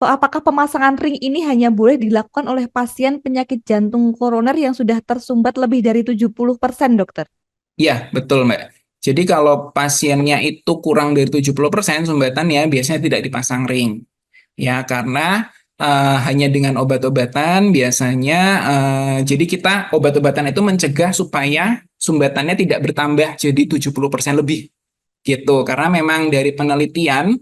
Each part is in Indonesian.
Apakah pemasangan ring ini hanya boleh dilakukan oleh pasien penyakit jantung koroner yang sudah tersumbat lebih dari 70%, dokter? Iya, betul, Mbak. Jadi kalau pasiennya itu kurang dari 70% sumbatannya biasanya tidak dipasang ring. Ya, karena hanya dengan obat-obatan biasanya, jadi kita obat-obatan itu mencegah supaya sumbatannya tidak bertambah jadi 70% lebih gitu. Karena memang dari penelitian,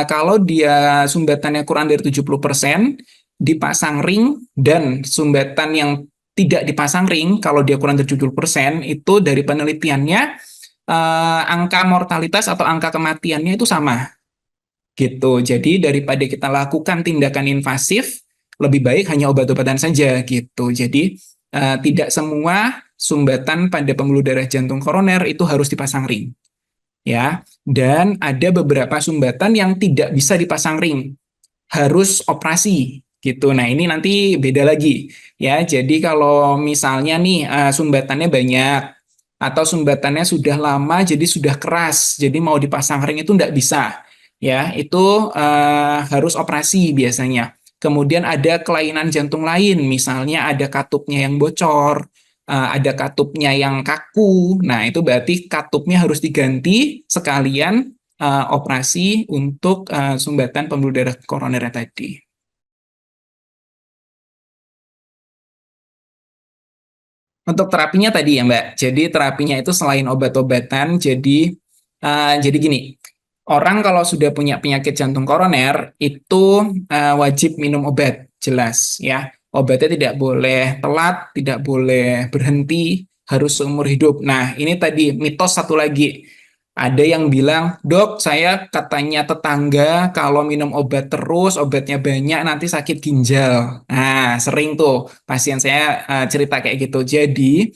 kalau dia sumbatannya kurang dari 70% dipasang ring, dan sumbatan yang tidak dipasang ring kalau dia kurang dari 70% itu dari penelitiannya, angka mortalitas atau angka kematiannya itu sama gitu. Jadi daripada kita lakukan tindakan invasif, lebih baik hanya obat-obatan saja gitu. Jadi tidak semua sumbatan pada pembuluh darah jantung koroner itu harus dipasang ring, ya. Dan ada beberapa sumbatan yang tidak bisa dipasang ring, harus operasi gitu. Nah, ini nanti beda lagi, ya. Jadi kalau misalnya nih sumbatannya banyak atau sumbatannya sudah lama jadi sudah keras, jadi mau dipasang ring itu tidak bisa. Ya, itu harus operasi biasanya. Kemudian ada kelainan jantung lain, misalnya ada katupnya yang bocor, ada katupnya yang kaku. Nah, itu berarti katupnya harus diganti sekalian operasi untuk sumbatan pembuluh darah koroner tadi. Untuk terapinya tadi ya Mbak, jadi terapinya itu selain obat-obatan, jadi gini, orang kalau sudah punya penyakit jantung koroner itu wajib minum obat, jelas ya. Obatnya tidak boleh telat, tidak boleh berhenti, harus seumur hidup. Nah, ini tadi mitos satu lagi. Ada yang bilang, dok, saya katanya tetangga kalau minum obat terus, obatnya banyak, nanti sakit ginjal. Nah, sering tuh pasien saya cerita kayak gitu. Jadi,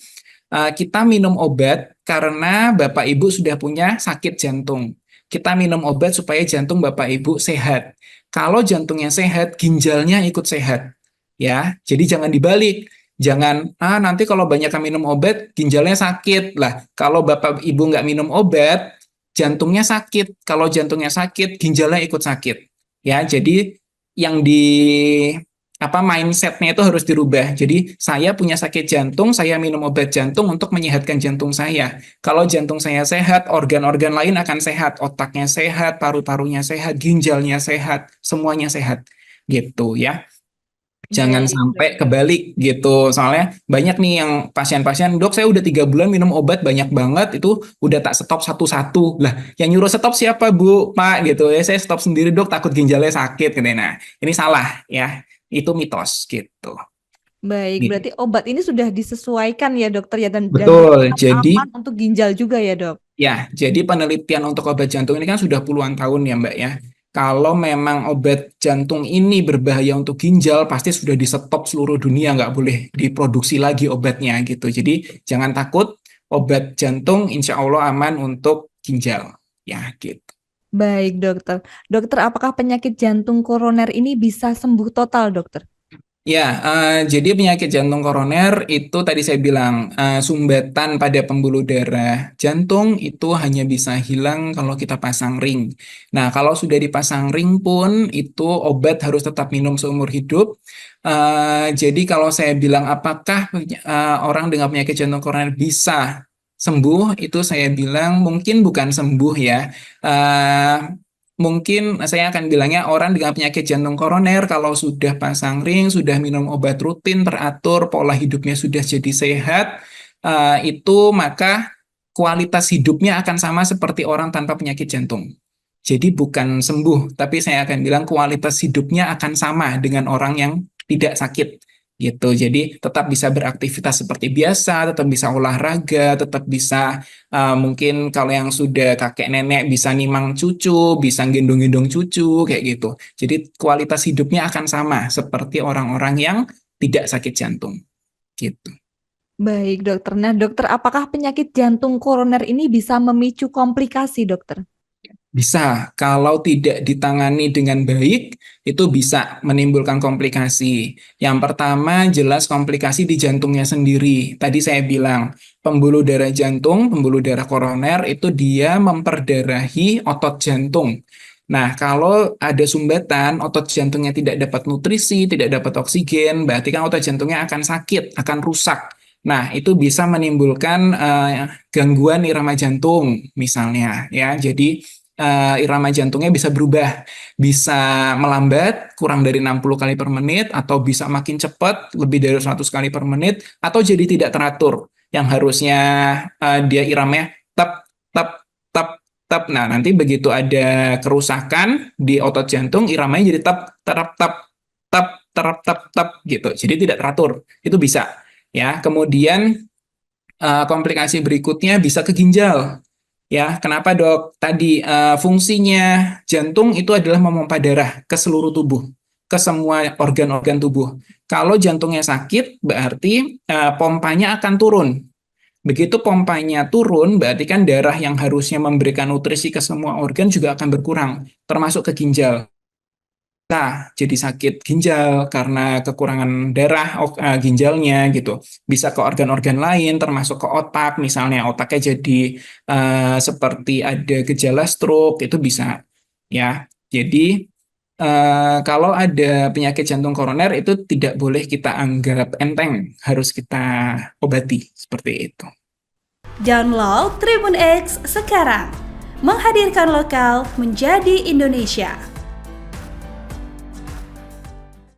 kita minum obat karena Bapak Ibu sudah punya sakit jantung. Kita minum obat supaya jantung Bapak Ibu sehat. Kalau jantungnya sehat, ginjalnya ikut sehat. Ya, jadi jangan dibalik. Jangan, nanti kalau banyak minum obat, ginjalnya sakit. Lah, kalau Bapak Ibu nggak minum obat, jantungnya sakit. Kalau jantungnya sakit, ginjalnya ikut sakit. Ya, jadi yang di apa mindsetnya itu harus dirubah. Jadi saya punya sakit jantung, saya minum obat jantung untuk menyehatkan jantung saya. Kalau jantung saya sehat, organ-organ lain akan sehat, otaknya sehat, paru-parunya sehat, ginjalnya sehat, semuanya sehat. Gitu ya. Jangan Baik, sampai dokter. kebalik gitu. Soalnya banyak nih yang pasien-pasien, dok saya udah 3 bulan minum obat banyak banget, itu udah tak stop satu-satu. Lah, yang nyuruh stop siapa bu, pak gitu ya. Saya stop sendiri dok, takut ginjalnya sakit. Gitu. Nah, ini salah ya. Itu mitos gitu. Baik, Gitu. berarti obat ini sudah disesuaikan ya, dokter ya, dan Betul. tetap aman Jadi untuk ginjal juga ya, dok. ya, jadi penelitian untuk obat jantung ini kan sudah puluhan tahun ya Mbak ya. Kalau memang obat jantung ini berbahaya untuk ginjal, pasti sudah di stop seluruh dunia, nggak boleh diproduksi lagi obatnya gitu. Jadi jangan takut, obat jantung insya Allah aman untuk ginjal. Ya gitu. Baik, dokter. Dokter, apakah penyakit jantung koroner ini bisa sembuh total, dokter? Ya, jadi penyakit jantung koroner itu tadi saya bilang sumbatan pada pembuluh darah jantung itu hanya bisa hilang kalau kita pasang ring. Nah, kalau sudah dipasang ring pun itu obat harus tetap minum seumur hidup. Jadi kalau saya bilang apakah orang dengan penyakit jantung koroner bisa sembuh, itu saya bilang mungkin bukan sembuh ya. Eh, Mungkin saya akan bilangnya orang dengan penyakit jantung koroner kalau sudah pasang ring, sudah minum obat rutin teratur, pola hidupnya sudah jadi sehat, itu maka kualitas hidupnya akan sama seperti orang tanpa penyakit jantung. Jadi bukan sembuh, tapi saya akan bilang kualitas hidupnya akan sama dengan orang yang tidak sakit gitu. Jadi tetap bisa beraktivitas seperti biasa, tetap bisa olahraga, tetap bisa mungkin kalau yang sudah kakek nenek bisa nimang cucu, bisa gendong-gendong cucu kayak gitu. Jadi kualitas hidupnya akan sama seperti orang-orang yang tidak sakit jantung gitu. Baik, dokter. Nah, dokter, apakah penyakit jantung koroner ini bisa memicu komplikasi, dokter? Bisa, kalau tidak ditangani dengan baik, itu bisa menimbulkan komplikasi. Yang pertama, jelas komplikasi di jantungnya sendiri. Tadi saya bilang, pembuluh darah jantung, pembuluh darah koroner, itu dia memperdarahi otot jantung. Nah, kalau ada sumbatan, otot jantungnya tidak dapat nutrisi, tidak dapat oksigen, berarti kan otot jantungnya akan sakit, akan rusak. Nah, itu bisa menimbulkan gangguan irama jantung, misalnya, ya. Jadi irama jantungnya bisa berubah, bisa melambat kurang dari 60 kali per menit, atau bisa makin cepat, lebih dari 100 kali per menit, atau jadi tidak teratur, yang harusnya dia iramanya tap, tap, tap, tap. Nah, nanti begitu ada kerusakan di otot jantung, iramanya jadi tap, terap, tap, tap, terap, tap, tap, gitu. Jadi tidak teratur. Itu bisa. Ya, kemudian komplikasi berikutnya bisa ke ginjal. Ya, kenapa dok? Tadi fungsinya jantung itu adalah memompa darah ke seluruh tubuh, ke semua organ-organ tubuh. Kalau jantungnya sakit, berarti pompanya akan turun. Begitu pompanya turun, berarti kan darah yang harusnya memberikan nutrisi ke semua organ juga akan berkurang, termasuk ke ginjal. Nah, jadi sakit ginjal karena kekurangan darah ginjalnya gitu. Bisa ke organ-organ lain, termasuk ke otak, misalnya otaknya jadi seperti ada gejala stroke, itu bisa. Ya, jadi kalau ada penyakit jantung koroner itu tidak boleh kita anggap enteng, harus kita obati seperti itu. Download Tribun X sekarang. Menghadirkan lokal menjadi Indonesia.